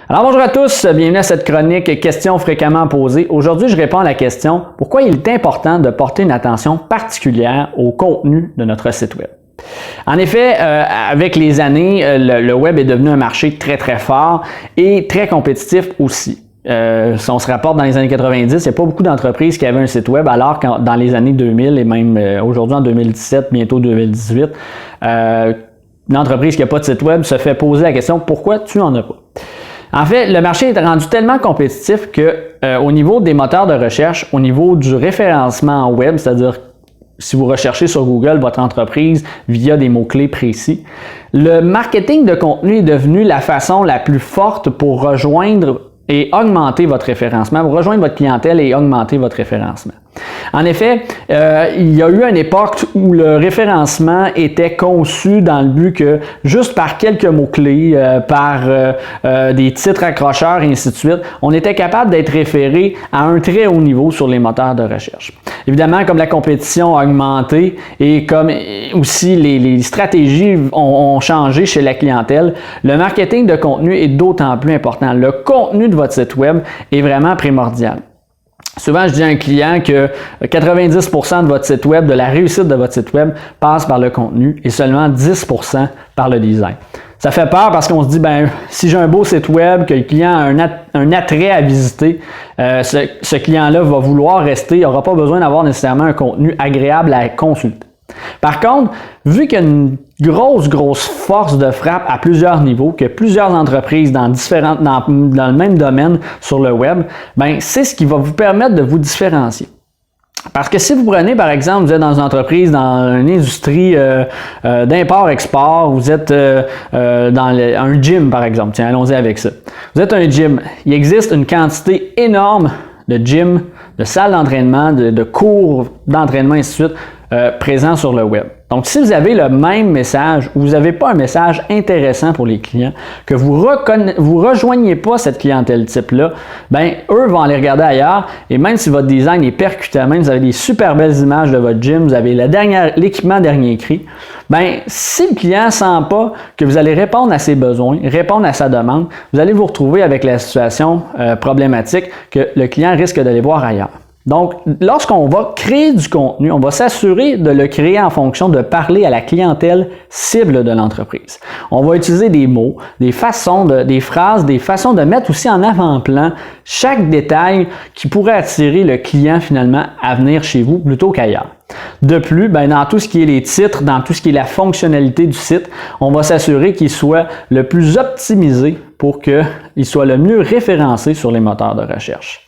Alors bonjour à tous, bienvenue à cette chronique questions fréquemment posées. Aujourd'hui, je réponds à la question « Pourquoi il est important de porter une attention particulière au contenu de notre site web ?» En effet, avec les années, le web est devenu un marché très fort et très compétitif aussi. Si on se rapporte dans les années 90, il n'y a pas beaucoup d'entreprises qui avaient un site web, alors que dans les années 2000 et même aujourd'hui en 2017, bientôt 2018, une entreprise qui n'a pas de site web se fait poser la question « Pourquoi tu n'en as pas ?» En fait, le marché est rendu tellement compétitif que au niveau des moteurs de recherche, au niveau du référencement web, c'est-à-dire si vous recherchez sur Google votre entreprise via des mots-clés précis, le marketing de contenu est devenu la façon la plus forte pour rejoindre et augmenter votre référencement, pour rejoindre votre clientèle et augmenter votre référencement. En effet, il y a eu une époque où le référencement était conçu dans le but que juste par quelques mots-clés, par des titres accrocheurs et ainsi de suite, on était capable d'être référé à un très haut niveau sur les moteurs de recherche. Évidemment, comme la compétition a augmenté et comme aussi les stratégies ont changé chez la clientèle, le marketing de contenu est d'autant plus important. Le contenu de votre site web est vraiment primordial. Souvent, je dis à un client que 90% de votre site web, de la réussite de votre site web, passe par le contenu et seulement 10% par le design. Ça fait peur parce qu'on se dit, si j'ai un beau site web, que le client a un attrait à visiter, ce client-là va vouloir rester, il n'aura pas besoin d'avoir nécessairement un contenu agréable à consulter. Par contre, vu qu'il y a une grosse force de frappe à plusieurs niveaux, que plusieurs entreprises dans le même domaine sur le web, c'est ce qui va vous permettre de vous différencier. Parce que si vous prenez, par exemple, vous êtes dans une entreprise, dans une industrie d'import-export, vous êtes dans un gym, par exemple, tiens, allons-y avec ça. Vous êtes un gym, il existe une quantité énorme de gyms, de salles d'entraînement, de cours d'entraînement, et ainsi de suite, présents sur le web. Donc, si vous avez le même message ou vous n'avez pas un message intéressant pour les clients, que vous rejoignez pas cette clientèle type-là, eux vont aller regarder ailleurs et même si votre design est percutant, même si vous avez des super belles images de votre gym, vous avez l'équipement dernier cri, si le client ne sent pas que vous allez répondre à ses besoins, répondre à sa demande, vous allez vous retrouver avec la situation problématique que le client risque d'aller voir ailleurs. Donc, lorsqu'on va créer du contenu, on va s'assurer de le créer en fonction de parler à la clientèle cible de l'entreprise. On va utiliser des mots, des phrases, des façons de mettre aussi en avant-plan chaque détail qui pourrait attirer le client finalement à venir chez vous plutôt qu'ailleurs. De plus, dans tout ce qui est les titres, dans tout ce qui est la fonctionnalité du site, on va s'assurer qu'il soit le plus optimisé pour qu'il soit le mieux référencé sur les moteurs de recherche.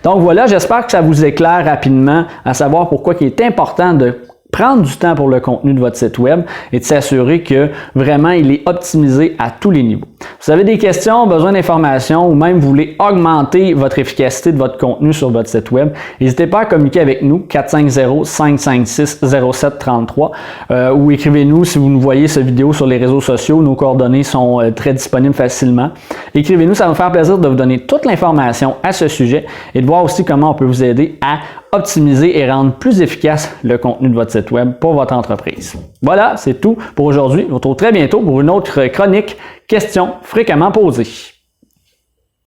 Donc voilà, j'espère que ça vous éclaire rapidement à savoir pourquoi il est important de prendre du temps pour le contenu de votre site web et de s'assurer que vraiment il est optimisé à tous les niveaux. Vous avez des questions, besoin d'informations ou même vous voulez augmenter votre efficacité de votre contenu sur votre site web, n'hésitez pas à communiquer avec nous 450-556-0733 ou écrivez-nous si vous nous voyez cette vidéo sur les réseaux sociaux. Nos coordonnées sont très disponibles facilement. Écrivez-nous, ça va me faire plaisir de vous donner toute l'information à ce sujet et de voir aussi comment on peut vous aider à optimiser et rendre plus efficace le contenu de votre site web pour votre entreprise. Voilà, c'est tout pour aujourd'hui. On se retrouve très bientôt pour une autre chronique questions fréquemment posées.